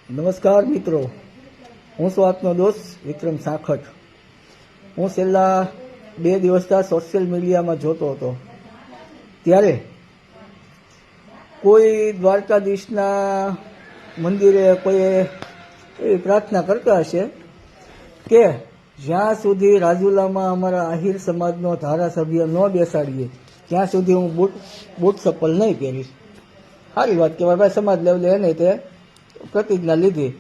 નમસ્કાર મિત્રો, હું છું આપનો દોસ્ત વિક્રમ સાખટ। હું છેલ્લા 2 દિવસથી સોશિયલ મીડિયામાં જોતો હતો, ત્યારે કોઈ દ્વારકાધીશના મંદિરે કોઈ એવી પ્રાર્થના કરતા હશે કે જ્યાં સુધી રાજુલામાં અમારા આહિર સમાજનો ધારાસભ્ય ન બેસાડીએ ત્યાં સુધી હું બૂટ ચપ્પલ નહીં પહેરીશ। સારી વાત કહેવાય ભાઈ, સમાજ લેવલે એને તે પ્રતિજ્ઞા લીધી।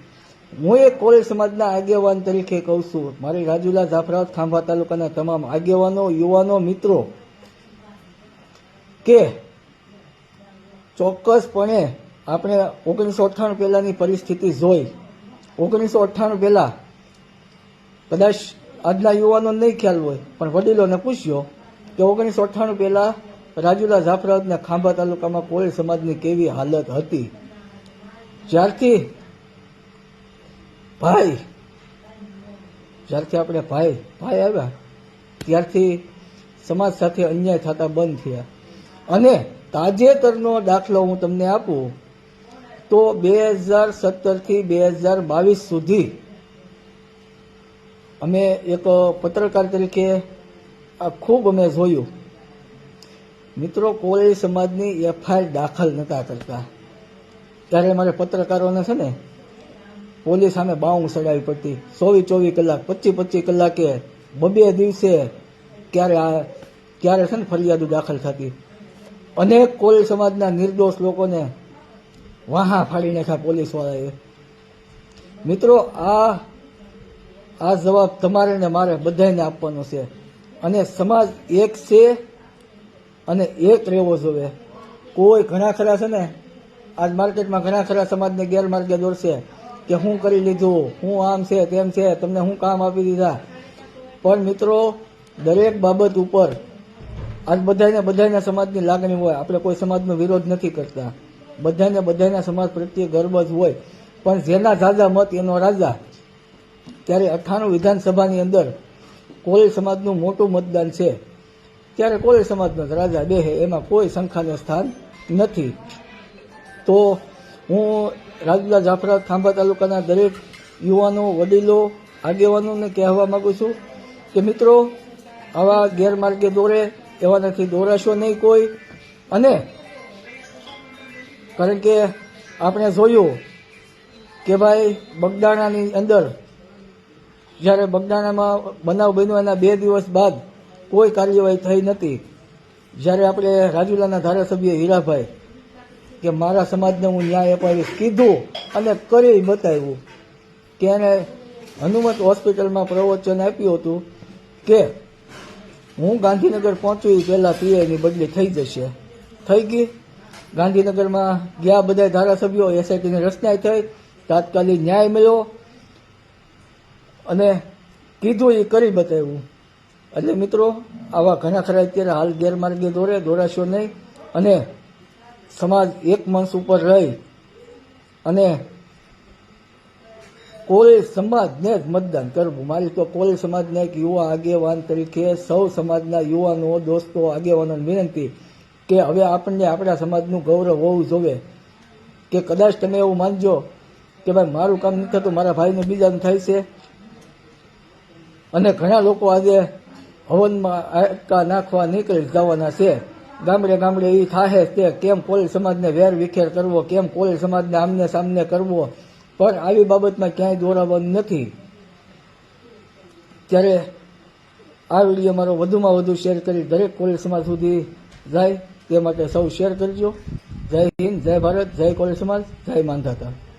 હું એક કોળી સમાજના આગેવાન તરીકે કહું છું, મારી રાજુલા, જાફરાબાદ, ખાંભા તાલુકાના તમામ આગેવાનો, યુવાનો, મિત્રો કે ચોક્કસપણે આપણે 1998 પહેલાની પરિસ્થિતિ જોઈ। 1998 પહેલા કદાચ આજના યુવાનો નહીં ખ્યાલ હોય, પણ વડીલોને પૂછ્યો કે 1998 પહેલા રાજુલા, જાફરાબાદ અને ખાંભા તાલુકામાં કોળી સમાજની કેવી હાલત હતી। જ્યારથી આપણે ભાઈ આવ્યા ત્યારથી સમાજ સાથે અન્યાય થતા બંધ થયા। અને તાજેતરનો દાખલો હું તમને આપું તો 2017 થી 2022 સુધી અમે એક પત્રકાર તરીકે આ ખૂબ અમે જોયું। મિત્રો, કોળી સમાજની એફઆઈઆર દાખલ નતા કરતા, ત્યારે મારે પત્રકારોને છે ને પોલીસ સામે બાઉં ચડાવવી પડતી। 24 કલાક, 25 કલાકે, 2 દિવસે ક્યારે છે ને ફરિયાદો દાખલ થતી। અનેક કોળી સમાજના નિર્દોષ લોકોને વાહા ફાડી નાખ્યા પોલીસવાળાએ। મિત્રો, આ જવાબ તમારે ને મારે બધાને આપવાનો છે, અને સમાજ એક છે અને એક રહેવો જોઈએ। કોઈ ઘણા ખરા છે ને આજ માર્કેટમાં ઘણા ખરા સમાજને ગેરમાર્ગે દોરશે કે હું કરી લીધું, હું આમ છે તેમ છે, તમને હું કામ આપી દીધા। પણ મિત્રો, દરેક બાબત ઉપર આજ બધાના સમાજની લાગણી હોય। આપણે કોઈ સમાજનો વિરોધ નથી કરતા, બધાના સમાજ પ્રત્યે ગર્વ જ હોય, પણ જેના ઝાઝા મત એનો રાજા। ત્યારે 98 વિધાનસભાની અંદર કોળી સમાજનું મોટું મતદાન છે, ત્યારે કોળી સમાજનો રાજા બેહે, એમાં કોઈ શંકાને સ્થાન નથી। તો હું રાજુલા, જાફરાબાદ, ખાંભા તાલુકાના દરેક યુવાનો, વડીલો, આગેવાનોને કહેવા માગું છું કે મિત્રો, આવા ગેરમાર્ગે દોરે એવા નથી, દોરાશો નહીં કોઈ। અને કારણ કે આપણે જોયું કે ભાઈ બગદાણાની અંદર જ્યારે બગદાણામાં બનાવ બન્યો એના 2 દિવસ બાદ કોઈ કાર્યવાહી થઈ નથી। જ્યારે આપણે રાજુલાના ધારાસભ્ય હીરાભાઈ કે મારા સમાજને હું ન્યાય અપાવીશ કીધું અને કરી બતાવ્યું કે એને હનુમત હોસ્પિટલમાં પ્રવચન આપ્યું હતું કે હું ગાંધીનગર પહોંચું એ પહેલાં પીઆઈની બદલી થઈ જશે। થઈ ગઈ। ગાંધીનગરમાં ગયા બધા ધારાસભ્યો, એસઆઈટીની રચના થઈ, તાત્કાલિક ન્યાય મળ્યો અને કીધું એ કરી બતાવ્યું। એટલે મિત્રો, આવા ઘણા ખરા અત્યારે હાલ ગેરમાર્ગે દોરાશો નહીં, અને સમાજ એક મંચ ઉપર રહી અને કોળી સમાજને જ મતદાન કરવું। મારી તો કોળી સમાજના એક યુવા આગેવાન તરીકે સૌ સમાજના યુવાનો, દોસ્તો, આગેવાનોને વિનંતી કે હવે આપણને આપણા સમાજનું ગૌરવ હોવું જોઈએ। કે કદાચ તમે એવું માનજો કે ભાઈ મારું કામ નથી થતું, મારા ભાઈને બીજાનું થાય છે, અને ઘણા લોકો આજે હવનમાં આટકા નાખવા નીકળી જવાના છે। ગામડે એ થાહે તે કેમ કોળી સમાજને વેર વિખેર કરવો, કેમ કોળી સમાજને આમને સામને કરવો, પણ આવી બાબતમાં ક્યાંય દોરાવવાનું નથી। ત્યારે આ વિડીયો મારો વધુમાં વધુ શેર કરી દરેક કોળી સમાજ સુધી જાય તે માટે સૌ શેર કરજો। જય હિન્દ, જય ભારત, જય કોળી સમાજ, જય માંધાતા।